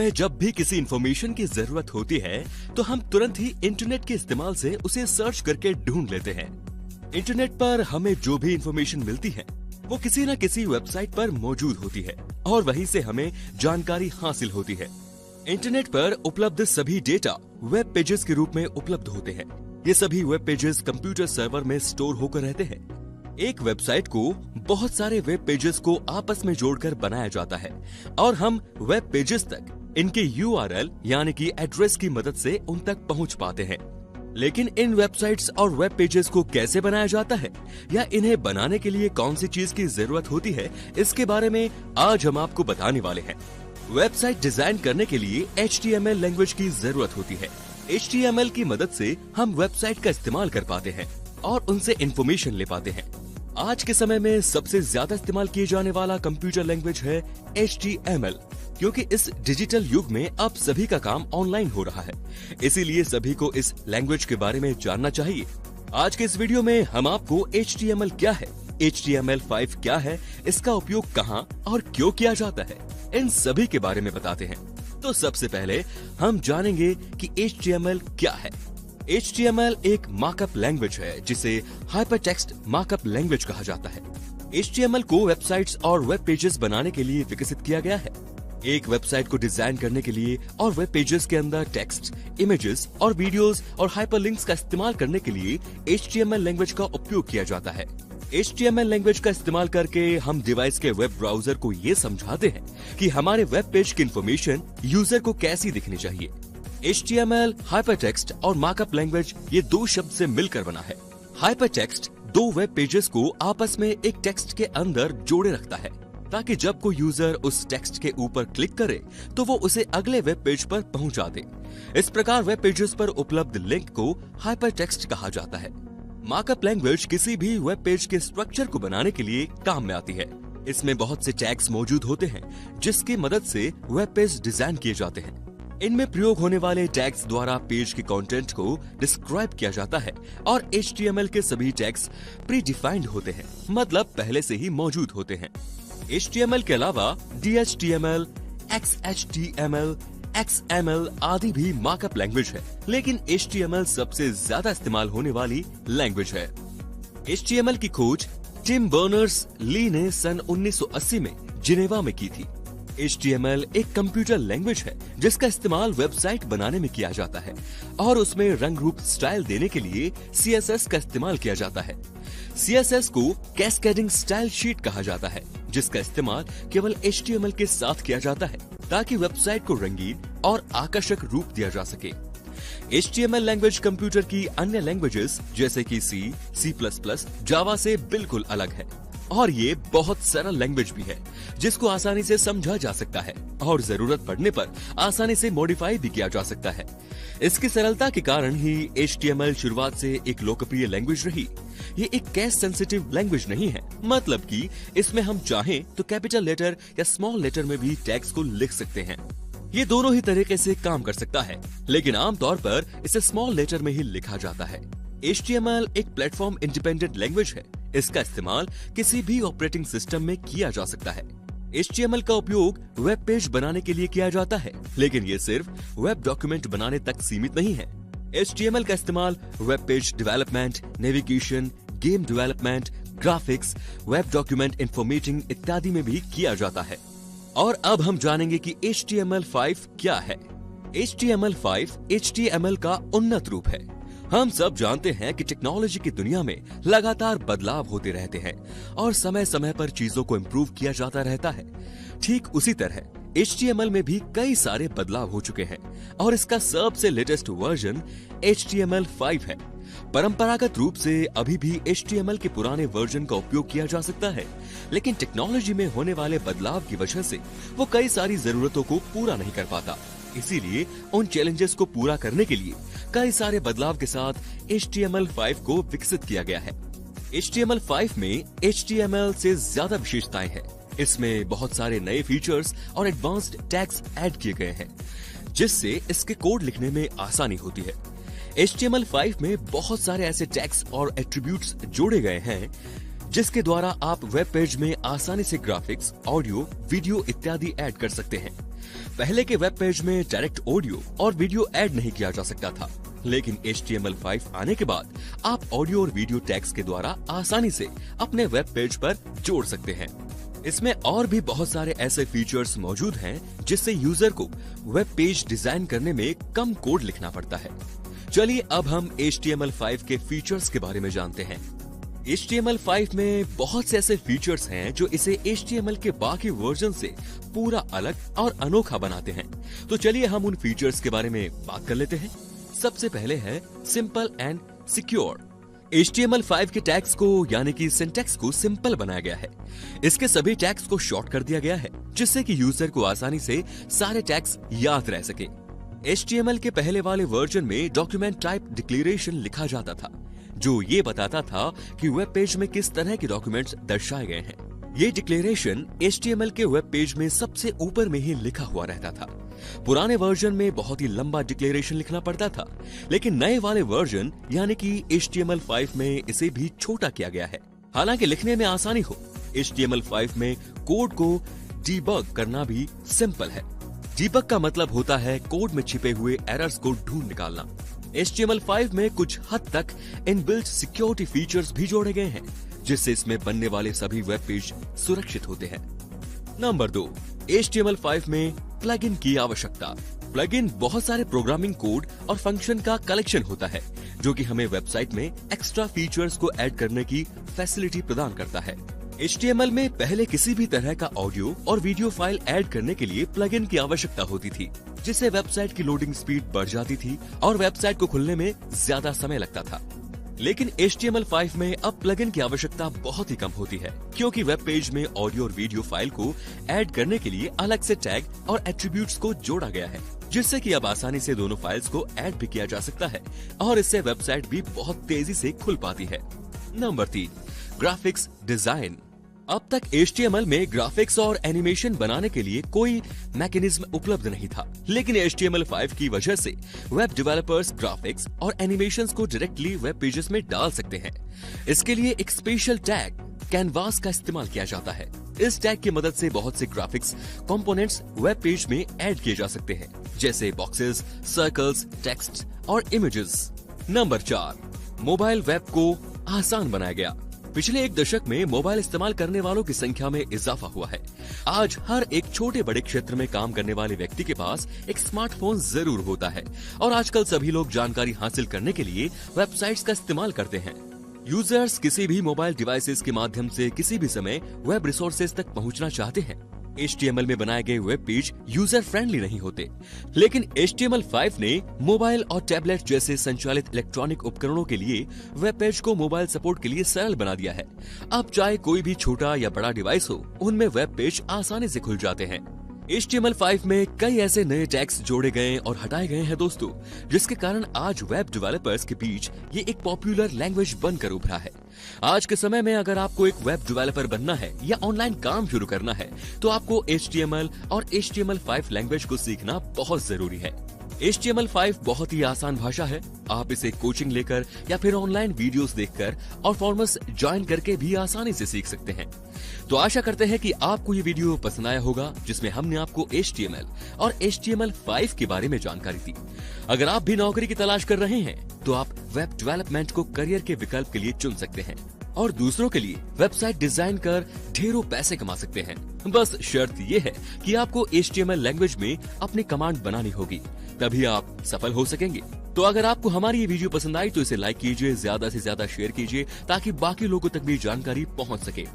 हमें जब भी किसी इंफॉर्मेशन की जरूरत होती है तो हम तुरंत ही इंटरनेट के इस्तेमाल से उसे सर्च करके ढूंढ लेते हैं। इंटरनेट पर हमें जो भी इंफॉर्मेशन मिलती है वो किसी न किसी वेबसाइट पर मौजूद होती है और वहीं से हमें जानकारी हासिल होती है। इंटरनेट पर उपलब्ध सभी डेटा वेब पेजेस के रूप में उपलब्ध होते हैं। ये सभी वेब पेजेस कंप्यूटर सर्वर में स्टोर होकर रहते हैं। एक वेबसाइट को बहुत सारे वेब पेजेस को आपस में जोड़कर बनाया जाता है और हम वेब पेजेस तक इनके URL यानी कि एड्रेस की मदद से उन तक पहुंच पाते हैं। लेकिन इन वेबसाइट्स और वेब पेजेस को कैसे बनाया जाता है या इन्हें बनाने के लिए कौन सी चीज की जरूरत होती है, इसके बारे में आज हम आपको बताने वाले हैं। वेबसाइट डिजाइन करने के लिए HTML लैंग्वेज की जरूरत होती है। HTML की मदद से हम वेबसाइट का इस्तेमाल कर पाते हैं और उनसे इंफॉर्मेशन ले पाते हैं। आज के समय में सबसे ज्यादा इस्तेमाल किए जाने वाला कंप्यूटर लैंग्वेज है HTML, क्योंकि इस डिजिटल युग में अब सभी का काम ऑनलाइन हो रहा है। इसीलिए सभी को इस लैंग्वेज के बारे में जानना चाहिए। आज के इस वीडियो में हम आपको HTML क्या है, HTML5 क्या है, इसका उपयोग कहां और क्यों किया जाता है, इन सभी के बारे में बताते हैं। तो सबसे पहले हम जानेंगे कि HTML क्या है। HTML एक मार्कअप लैंग्वेज है जिसे हाइपरटेक्स्ट मार्कअप लैंग्वेज कहा जाता है। HTML को वेबसाइट्स और वेब पेजेस बनाने के लिए विकसित किया गया है। एक वेबसाइट को डिजाइन करने के लिए और वेब पेजेस के अंदर टेक्स्ट, इमेजेस और वीडियोस और हाइपरलिंक्स का इस्तेमाल करने के लिए HTML लैंग्वेज का उपयोग किया जाता है। HTML लैंग्वेज का इस्तेमाल करके हम डिवाइस के वेब ब्राउजर को ये समझाते हैं कि हमारे वेब पेज की इंफॉर्मेशन यूजर को कैसी दिखनी चाहिए। HTML, हाइपरटेक्स्ट और मार्कअप लैंग्वेज ये दो शब्द से मिलकर बना है। हाइपरटेक्स्ट दो वेब पेजेस को आपस में एक टेक्स्ट के अंदर जोड़े रखता है ताकि जब कोई यूजर उस टेक्स्ट के ऊपर क्लिक करे तो वो उसे अगले वेब पेज पर पहुंचा दे। इस प्रकार वेब पेजेस पर उपलब्ध लिंक को हाइपरटेक्स्ट कहा जाता है। मार्कअप लैंग्वेज किसी भी वेब पेज के स्ट्रक्चर को बनाने के लिए काम में आती है। इसमें बहुत से टैग्स मौजूद होते हैं जिसकी मदद से वेब पेज डिजाइन किए जाते हैं। इनमें प्रयोग होने वाले टैग्स द्वारा पेज के कंटेंट को डिस्क्राइब किया जाता है और HTML के सभी टैग्स प्री डिफाइंड होते हैं, मतलब पहले से ही मौजूद होते हैं। HTML के अलावा DHTML, XHTML, XML आदि भी मार्कअप लैंग्वेज है, लेकिन HTML सबसे ज्यादा इस्तेमाल होने वाली लैंग्वेज है। HTML की खोज टिम बर्नर्स-ली ने सन 1980 में जिनेवा में की थी। HTML एक कंप्यूटर लैंग्वेज है जिसका इस्तेमाल वेबसाइट बनाने में किया जाता है और उसमें रंग रूप स्टाइल देने के लिए CSS का इस्तेमाल किया जाता है। CSS को कैस्केडिंग स्टाइल शीट कहा जाता है जिसका इस्तेमाल केवल HTML के साथ किया जाता है ताकि वेबसाइट को रंगीन और आकर्षक रूप दिया जा सके। HTML लैंग्वेज कंप्यूटर की अन्य लैंग्वेजेस जैसे कि C++, जावा से बिल्कुल अलग है और ये बहुत सरल लैंग्वेज भी है जिसको आसानी से समझा जा सकता है और जरूरत पड़ने पर आसानी से मॉडिफाई भी किया जा सकता है। इसकी सरलता के कारण ही HTML शुरुआत से एक लोकप्रिय लैंग्वेज रही। ये एक केस सेंसिटिव लैंग्वेज नहीं है, मतलब कि इसमें हम चाहें तो कैपिटल लेटर या स्मॉल लेटर में भी टैग्स को लिख सकते हैं। ये दोनों ही तरीके से काम कर सकता है, लेकिन आमतौर पर इसे स्मॉल लेटर में ही लिखा जाता है। HTML एक प्लेटफॉर्म इंडिपेंडेंट लैंग्वेज है। इसका इस्तेमाल किसी भी ऑपरेटिंग सिस्टम में किया जा सकता है। HTML का उपयोग वेब पेज बनाने के लिए किया जाता है, लेकिन ये सिर्फ वेब डॉक्यूमेंट बनाने तक सीमित नहीं है। HTML का इस्तेमाल web page development, navigation, game development, graphics, web document इन्फॉर्मेटिंग इत्यादि में भी किया जाता है। और अब हम जानेंगे कि HTML5 क्या है। HTML5 HTML का उन्नत रूप है। हम सब जानते हैं कि टेक्नोलॉजी की दुनिया में लगातार बदलाव होते रहते हैं और समय समय पर चीजों को इम्प्रूव किया जाता रहता है। ठीक उसी तरह HTML में भी कई सारे बदलाव हो चुके हैं और इसका सबसे लेटेस्ट वर्जन HTML5 है। परंपरागत रूप से अभी भी HTML के पुराने वर्जन का उपयोग किया जा सकता है, लेकिन टेक्नोलॉजी में होने वाले बदलाव की वजह से वो कई सारी जरूरतों को पूरा नहीं कर पाता। इसीलिए उन चैलेंजेस को पूरा करने के लिए कई सारे बदलाव के साथ HTML5 को विकसित किया गया है। HTML5 में HTML से ज्यादा विशेषताएं हैं। इसमें बहुत सारे नए फीचर्स और एडवांस्ड टैग्स ऐड किए गए हैं, जिससे इसके कोड लिखने में आसानी होती है। HTML5 में बहुत सारे ऐसे टैग्स और एट्रीब्यूट्स जोड़े गए हैं जिसके द्वारा आप वेब पेज में आसानी से ग्राफिक्स, ऑडियो, वीडियो इत्यादि ऐड कर सकते हैं। पहले के वेब पेज में डायरेक्ट ऑडियो और वीडियो ऐड नहीं किया जा सकता था, लेकिन HTML5 आने के बाद आप ऑडियो और वीडियो टैग्स के द्वारा आसानी से अपने वेब पेज पर जोड़ सकते हैं। इसमें और भी बहुत सारे ऐसे फीचर्स मौजूद हैं जिससे यूजर को वेब पेज डिजाइन करने में कम कोड लिखना पड़ता है। चलिए अब हम HTML5 के फीचर्स के बारे में जानते हैं। HTML5 में बहुत से ऐसे फीचर्स हैं जो इसे HTML के बाकी वर्जन से पूरा अलग और अनोखा बनाते हैं। तो चलिए हम उन फीचर्स के बारे में बात कर लेते हैं। सबसे पहले है सिंपल एंड सिक्योर। HTML5 के टैग्स को यानी कि सिंटैक्स को सिंपल बनाया गया है। इसके सभी टैग्स को शॉर्ट कर दिया गया है जिससे कि यूजर को आसानी से सारे टैग्स याद रह सके। HTML के पहले वाले वर्जन में डॉक्यूमेंट टाइप डिक्लेरेशन लिखा जाता था जो ये बताता था कि वेब पेज में किस तरह के डॉक्यूमेंट्स दर्शाए गए हैं। ये डिक्लेरेशन HTML के वेब पेज में सबसे ऊपर में ही लिखा हुआ रहता था। पुराने वर्जन में बहुत ही लंबा डिक्लेरेशन लिखना पड़ता था, लेकिन नए वाले वर्जन यानी कि HTML5 में इसे भी छोटा किया गया है। हालांकि लिखने में आसानी हो, HTML5 में कोड को डीबग करना भी सिंपल है। डीबग का मतलब होता है कोड में छिपे हुए एरर्स को ढूंढ निकालना। HTML5 में कुछ हद तक इनबिल्ट सिक्योरिटी फीचर्स भी जोड़े गए हैं जिससे इसमें बनने वाले सभी वेब पेज सुरक्षित होते हैं। नंबर 2, HTML5 में प्लगइन की आवश्यकता। प्लगइन बहुत सारे प्रोग्रामिंग कोड और फंक्शन का कलेक्शन होता है जो कि हमें वेबसाइट में एक्स्ट्रा फीचर्स को ऐड करने की फैसिलिटी प्रदान करता है। HTML में पहले किसी भी तरह का ऑडियो और वीडियो फाइल ऐड करने के लिए प्लगइन की आवश्यकता होती थी, जिससे वेबसाइट की लोडिंग स्पीड बढ़ जाती थी और वेबसाइट को खुलने में ज्यादा समय लगता था। लेकिन HTML5 में अब प्लगइन की आवश्यकता बहुत ही कम होती है क्योंकि वेब पेज में ऑडियो और वीडियो फाइल को ऐड करने के लिए अलग से टैग और एट्रीब्यूट्स को जोड़ा गया है, जिससे कि अब आसानी से दोनों फाइल्स को ऐड भी किया जा सकता है और इससे वेबसाइट भी बहुत तेजी से खुल पाती है। Number 3, graphics design. अब तक HTML में ग्राफिक्स और एनिमेशन बनाने के लिए कोई मैकेनिज्म उपलब्ध नहीं था, लेकिन HTML5 की वजह से वेब डेवलपर्स ग्राफिक्स और एनिमेशंस को डायरेक्टली वेब पेजेस में डाल सकते हैं। इसके लिए एक स्पेशल टैग कैनवास का इस्तेमाल किया जाता है। इस टैग की मदद से बहुत से ग्राफिक्स कंपोनेंट्स वेब पेज में ऐड किए जा सकते हैं, जैसे बॉक्सेस, सर्कल्स, टेक्स्ट और इमेजेस। नंबर 4, मोबाइल वेब को आसान बनाया गया। पिछले एक दशक में मोबाइल इस्तेमाल करने वालों की संख्या में इजाफा हुआ है। आज हर एक छोटे बड़े क्षेत्र में काम करने वाले व्यक्ति के पास एक स्मार्टफोन जरूर होता है और आजकल सभी लोग जानकारी हासिल करने के लिए वेबसाइट्स का इस्तेमाल करते हैं। यूजर्स किसी भी मोबाइल डिवाइसेस के माध्यम से किसी भी समय वेब रिसोर्सेज तक पहुंचना चाहते हैं। HTML में बनाए गए वेब पेज यूजर फ्रेंडली नहीं होते, लेकिन HTML5 ने मोबाइल और टैबलेट जैसे संचालित इलेक्ट्रॉनिक उपकरणों के लिए वेब पेज को मोबाइल सपोर्ट के लिए सरल बना दिया है। अब चाहे कोई भी छोटा या बड़ा डिवाइस हो, उनमें वेब पेज आसानी से खुल जाते हैं। HTML5 में कई ऐसे नए टैग्स जोड़े गए और हटाए गए हैं दोस्तों, जिसके कारण आज वेब डेवलपर्स के बीच ये एक पॉपुलर लैंग्वेज बनकर उभरा है। आज के समय में अगर आपको एक वेब डेवलपर बनना है या ऑनलाइन काम शुरू करना है तो आपको HTML और HTML5 लैंग्वेज को सीखना बहुत जरूरी है। HTML5 बहुत ही आसान भाषा है। आप इसे कोचिंग लेकर या फिर ऑनलाइन वीडियोस देखकर और फॉर्मस ज्वाइन करके भी आसानी से सीख सकते हैं। तो आशा करते हैं कि आपको ये वीडियो पसंद आया होगा, जिसमें हमने आपको HTML और HTML5 के बारे में जानकारी दी। अगर आप भी नौकरी की तलाश कर रहे हैं तो आप वेब डेवलपमेंट को करियर के विकल्प के लिए चुन सकते हैं और दूसरों के लिए वेबसाइट डिजाइन कर ढेरों पैसे कमा सकते हैं। बस शर्त ये है कि आपको HTML लैंग्वेज में अपनी कमांड बनानी होगी, तभी आप सफल हो सकेंगे। तो अगर आपको हमारी ये वीडियो पसंद आई तो इसे लाइक कीजिए, ज्यादा से ज्यादा शेयर कीजिए ताकि बाकी लोगों तक भी जानकारी पहुंच सके।